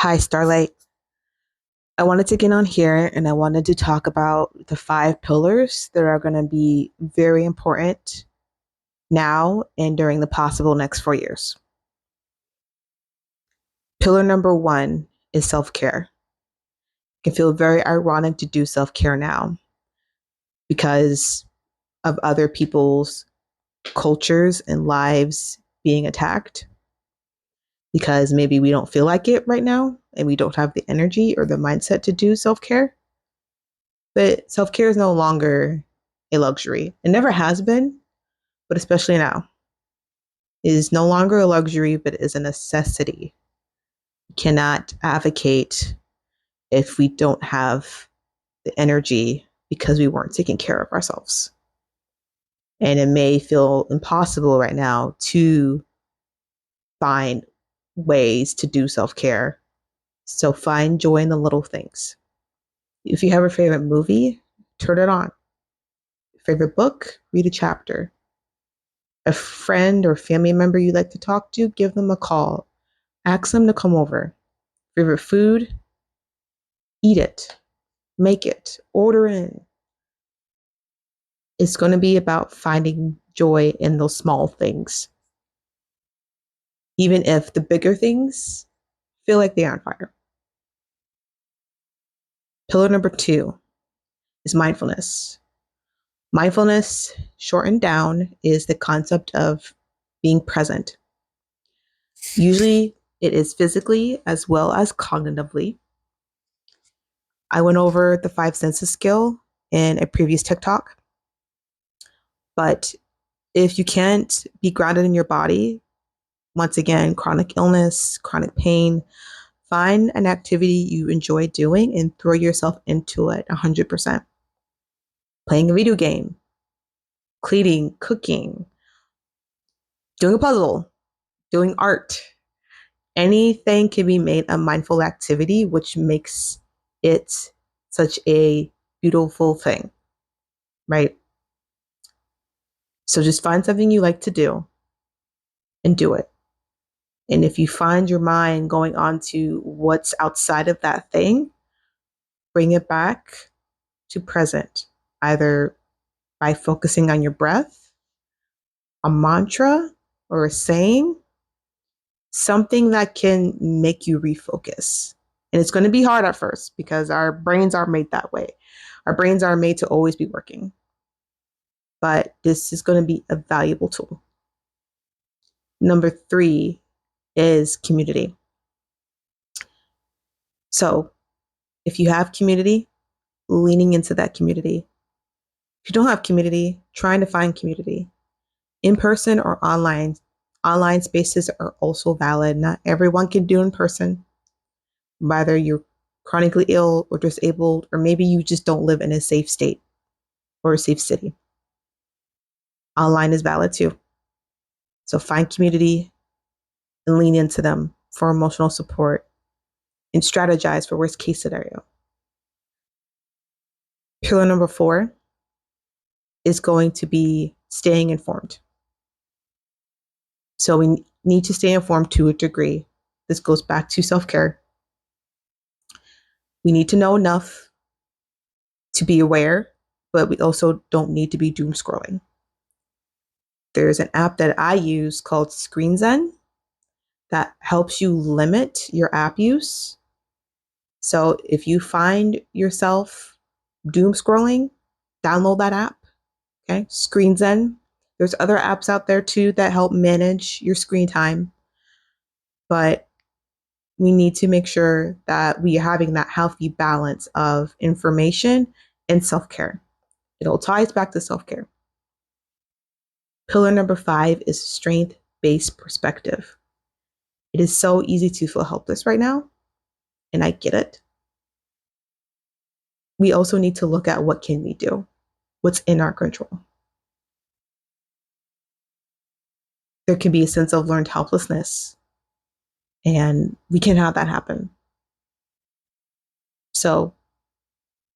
Hi, Starlight. I wanted to get on here and I wanted to talk about the five pillars that are going to be very important now and during the possible next 4 years. Pillar number one is self care. It can feel very ironic to do self care now because of other people's cultures and lives being attacked, because maybe we don't feel like it right now and we don't have the energy or the mindset to do self care. But self care is no longer a luxury. It never has been, but especially now, it is no longer a luxury, but is a necessity. We cannot advocate if we don't have the energy because we weren't taking care of ourselves. And it may feel impossible right now to find ways to do self care. So find joy in the little things. If you have a favorite movie, turn it on. Favorite book, read a chapter. A friend or family member you like to talk to, give them a call. Ask them to come over. Favorite food, eat it, make it, order in. It's going to be about finding joy in those small things, even if the bigger things feel like they are on fire. Pillar number two is mindfulness. Mindfulness, shortened down, is the concept of being present. Usually, it is physically as well as cognitively. I went over the five senses skill in a previous TikTok, but if you can't be grounded in your body, once again, chronic illness, chronic pain, find an activity you enjoy doing and throw yourself into it 100%. Playing a video game, cleaning, cooking, doing a puzzle, doing art. Anything can be made a mindful activity, which makes it such a beautiful thing, right? So just find something you like to do and do it. And if you find your mind going on to what's outside of that thing, bring it back to present, either by focusing on your breath, a mantra, or a saying, something that can make you refocus. And it's going to be hard at first because our brains are made that way. Our brains are made to always be working. But this is going to be a valuable tool. Number three is community. So if you have community, leaning into that community. If you don't have community, trying to find community. In person or online. Online spaces are also valid. Not everyone can do in person, whether you're chronically ill or disabled, or maybe you just don't live in a safe state or a safe city. Online is valid too. So find community and lean into them for emotional support and strategize for worst case scenario. Pillar number four is going to be staying informed. So we need to stay informed to a degree. This goes back to self-care. We need to know enough to be aware, but we also don't need to be doom scrolling. There's an app that I use called Screen Zen that helps you limit your app use. So if you find yourself doom scrolling, download that app. Okay, Screen Zen. There's other apps out there too that help manage your screen time, but we need to make sure that we are having that healthy balance of information and self-care. It all ties back to self-care. Pillar number five is strength-based perspective. It is so easy to feel helpless right now, and I get it. We also need to look at what can we do, what's in our control. There can be a sense of learned helplessness, and we can't have that happen. So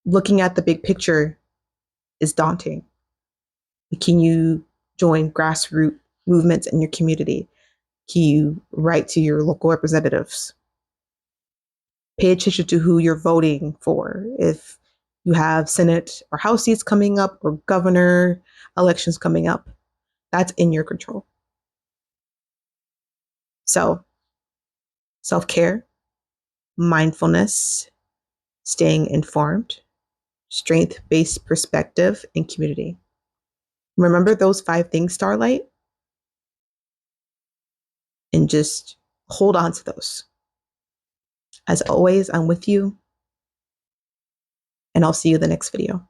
looking at the big picture is daunting. Can you join grassroots movements in your community? Can you write to your local representatives? Pay attention to who you're voting for. If you have Senate or House seats coming up or governor elections coming up, that's in your control. So, self-care, mindfulness, staying informed, strength-based perspective, and community. Remember those 5 things, Starlight, and just hold on to those. As always, I'm with you, and I'll see you in the next video.